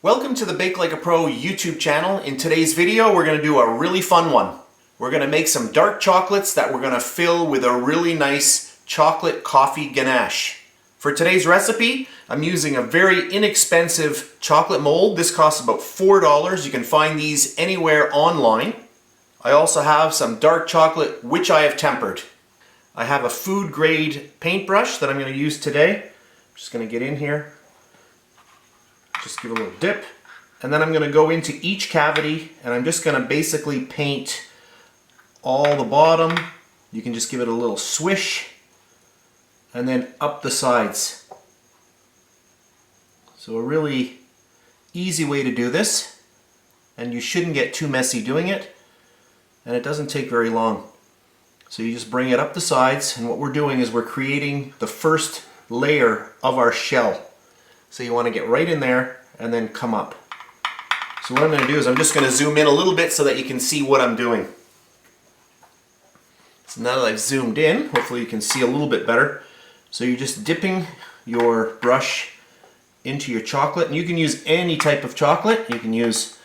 Welcome to the BakeLikeAPro YouTube channel. In today's video, we're going to do a really fun one. We're going to make some dark chocolates that we're going to fill with a really nice chocolate coffee ganache. For today's recipe, I'm using a very inexpensive chocolate mold. This costs about $4. You can find these anywhere online. I also have some dark chocolate which I have tempered. I have a food grade paintbrush that I'm going to use today. I'm just going to get in here. Just give it a little dip, and then I'm going to go into each cavity and I'm just going to basically paint all the bottom. You can just give it a little swish and then up the sides. So a really easy way to do this, and you shouldn't get too messy doing it, and it doesn't take very long. So you just bring it up the sides, and what we're doing is we're creating the first layer of our shell. So you want to get right in there and then come up. So what I'm going to do is I'm just going to zoom in a little bit so that you can see what I'm doing. So now that I've zoomed in, hopefully you can see a little bit better. So you're just dipping your brush into your chocolate, and you can use any type of chocolate. You can use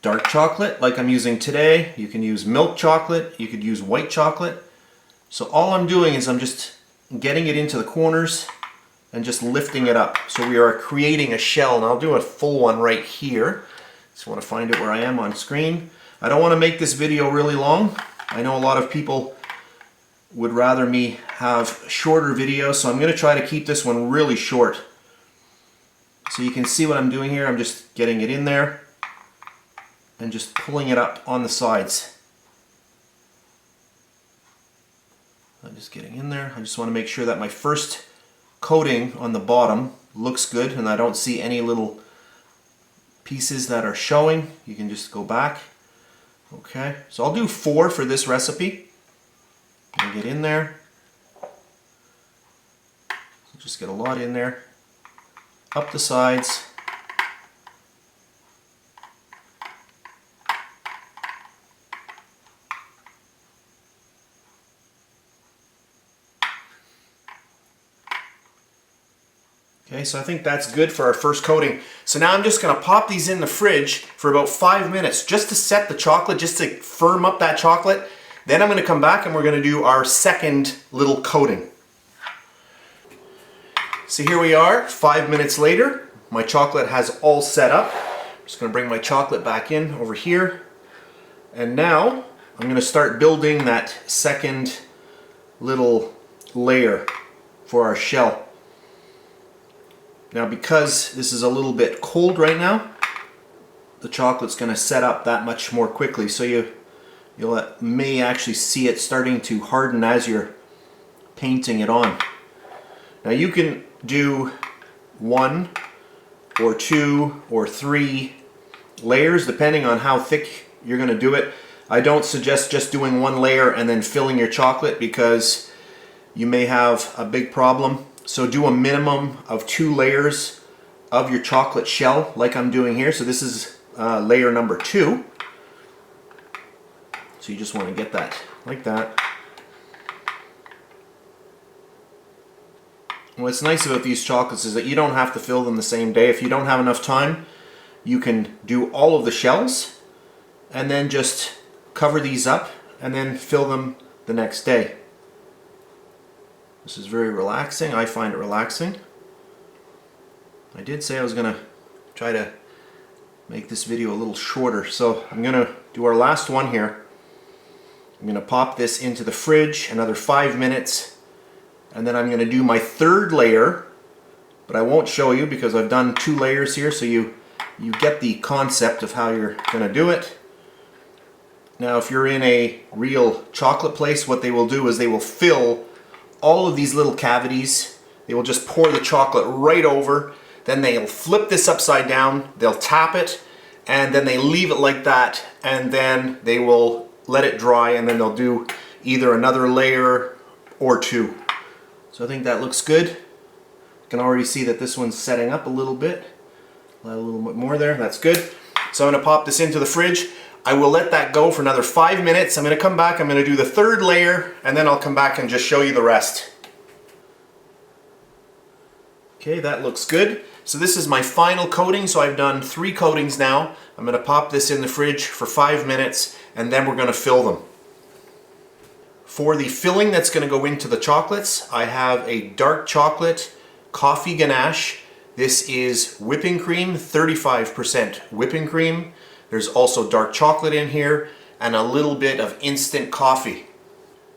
dark chocolate like I'm using today. You can use milk chocolate. You could use white chocolate. So all I'm doing is I'm just getting it into the corners and just lifting it up. So we are creating a shell, and I'll do a full one right here. Just want to find it where I am on screen. I don't want to make this video really long. I know a lot of people would rather me have shorter videos, so I'm going to try to keep this one really short. So you can see what I'm doing here. I'm just getting it in there and just pulling it up on the sides. I'm just getting in there. I just want to make sure that my first coating on the bottom looks good and I don't see any little pieces that are showing. You can just go back. Okay, so I'll do 4 for this recipe. I'll get in there. Just get a lot in there. Up the sides. Okay, so I think that's good for our first coating. So now I'm just going to pop these in the fridge for about 5 minutes just to set the chocolate, just to firm up that chocolate. Then I'm going to come back and we're going to do our second little coating. So here we are, 5 minutes later. My chocolate has all set up. I'm just going to bring my chocolate back in over here. And now I'm going to start building that second little layer for our shell. Now, because this is a little bit cold right now, the chocolate's going to set up that much more quickly. So you may actually see it starting to harden as you're painting it on. Now you can do 1 or 2 or 3 layers depending on how thick you're going to do it. I don't suggest just doing 1 layer and then filling your chocolate because you may have a big problem. So do a minimum of 2 layers of your chocolate shell like I'm doing here. So this is layer number 2. So you just want to get that like that. What's nice about these chocolates is that you don't have to fill them the same day. If you don't have enough time, you can do all of the shells and then just cover these up and then fill them the next day. This is very relaxing. I find it relaxing. I did say I was going to try to make this video a little shorter, so I'm going to do our last one here. I'm going to pop this into the fridge another 5 minutes, and then I'm going to do my 3rd layer, but I won't show you because I've done 2 layers here, so you get the concept of how you're going to do it. Now if you're in a real chocolate place, what they will do is they will fill all of these little cavities. They will just pour the chocolate right over, then they'll flip this upside down, they'll tap it, and then they leave it like that, and then they will let it dry, and then they'll do either another layer or 2. So I think that looks good. You can already see that this one's setting up a little bit. A little bit more there, that's good. So I'm going to pop this into the fridge. I will let that go for another 5 minutes. I'm going to come back, I'm going to do the 3rd layer, and then I'll come back and just show you the rest. Okay, that looks good. So this is my final coating, so I've done 3 coatings now. I'm going to pop this in the fridge for 5 minutes and then we're going to fill them. For the filling that's going to go into the chocolates, I have a dark chocolate coffee ganache. This is whipping cream, 35% whipping cream. There's also dark chocolate in here and a little bit of instant coffee.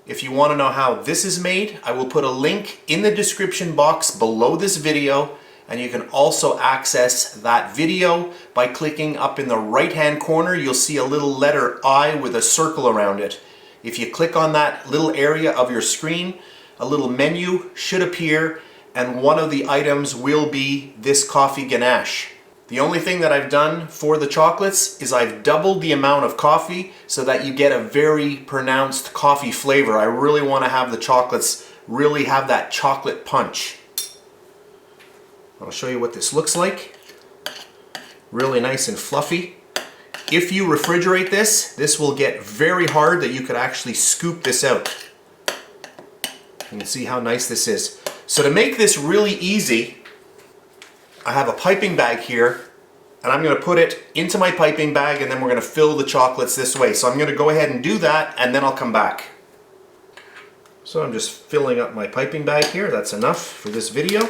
If you want to know how this is made, I will put a link in the description box below this video, and you can also access that video by clicking up in the right hand corner. You'll see a little letter I with a circle around it. If you click on that little area of your screen, a little menu should appear, and one of the items will be this coffee ganache. The only thing that I've done for the chocolates is I've doubled the amount of coffee so that you get a very pronounced coffee flavor. I really want to have the chocolates really have that chocolate punch. I'll show you what this looks like. Really nice and fluffy. If you refrigerate this, this will get very hard that you could actually scoop this out. You can see how nice this is. So to make this really easy, I have a piping bag here, and I'm going to put it into my piping bag and then we're going to fill the chocolates this way. So I'm going to go ahead and do that and then I'll come back. So I'm just filling up my piping bag here. That's enough for this video.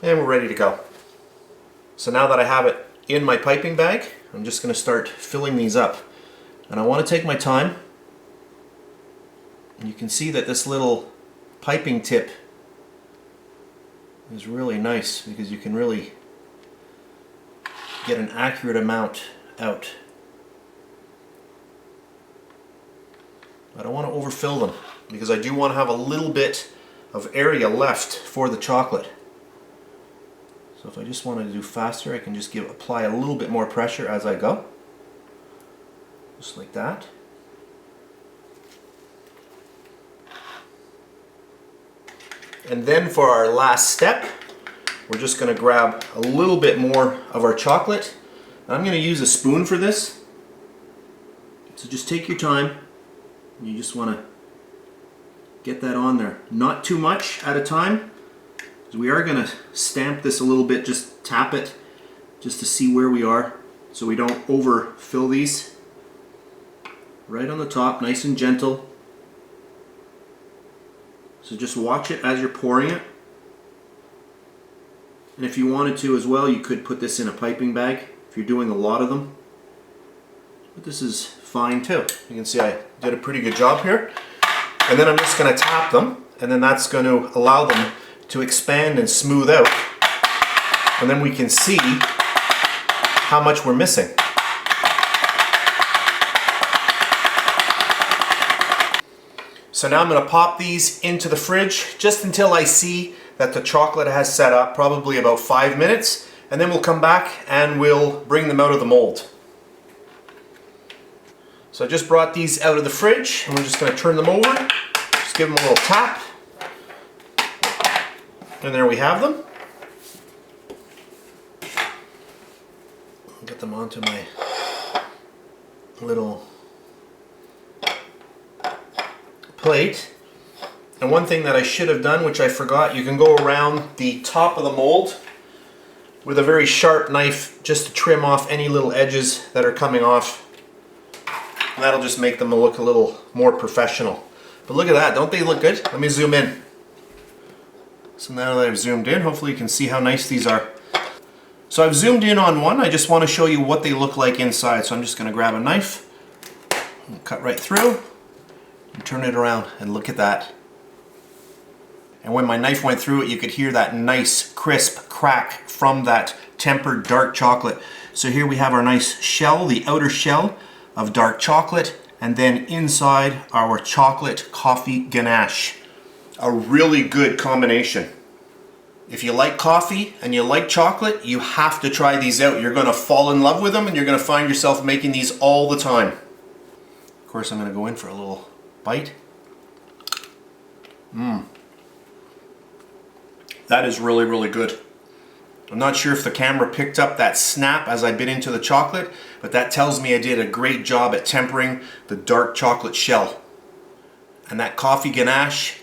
And we're ready to go. So now that I have it in my piping bag, I'm just going to start filling these up. And I want to take my time. And you can see that this little piping tip is really nice because you can really get an accurate amount out. I don't want to overfill them because I do want to have a little bit of area left for the chocolate. So if I just want to do faster, I can just apply a little bit more pressure as I go. Just like that. And then for our last step, we're just going to grab a little bit more of our chocolate. I'm going to use a spoon for this. So just take your time. You just want to get that on there. Not too much at a time. We are going to stamp this a little bit, just tap it just to see where we are so we don't overfill these. Right on the top, nice and gentle. So just watch it as you're pouring it. And if you wanted to as well, you could put this in a piping bag if you're doing a lot of them. But this is fine too. You can see I did a pretty good job here. And then I'm just going to tap them, and then that's going to allow them to expand and smooth out, and then we can see how much we're missing. So now I'm going to pop these into the fridge just until I see that the chocolate has set up, probably about 5 minutes, and then we'll come back and we'll bring them out of the mold. So I just brought these out of the fridge and we're just going to turn them over, just give them a little tap. And there we have them. I'll get them onto my little plate. And one thing that I should have done, which I forgot, you can go around the top of the mold with a very sharp knife just to trim off any little edges that are coming off. And that'll just make them look a little more professional. But look at that, don't they look good? Let me zoom in. So now that I've zoomed in, hopefully you can see how nice these are. So I've zoomed in on one. I just want to show you what they look like inside. So I'm just going to grab a knife and cut right through and turn it around, and look at that. And when my knife went through it, you could hear that nice crisp crack from that tempered dark chocolate. So here we have our nice shell, the outer shell of dark chocolate, and then inside our chocolate coffee ganache. A really good combination. If you like coffee and you like chocolate, you have to try these out. You're going to fall in love with them and you're going to find yourself making these all the time. Of course, I'm going to go in for a little bite. That is really, really good. I'm not sure if the camera picked up that snap as I bit into the chocolate, but that tells me I did a great job at tempering the dark chocolate shell. And that coffee ganache,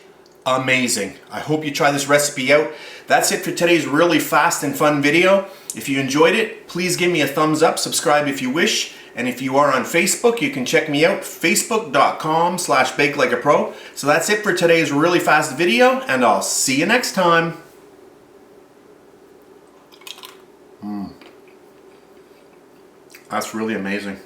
amazing. I hope you try this recipe out. That's it for today's really fast and fun video. If you enjoyed it, please give me a thumbs up, subscribe if you wish, and if you are on Facebook, you can check me out, facebook.com/BakeLikeAPro. So that's it for today's really fast video, and I'll see you next time. That's really amazing.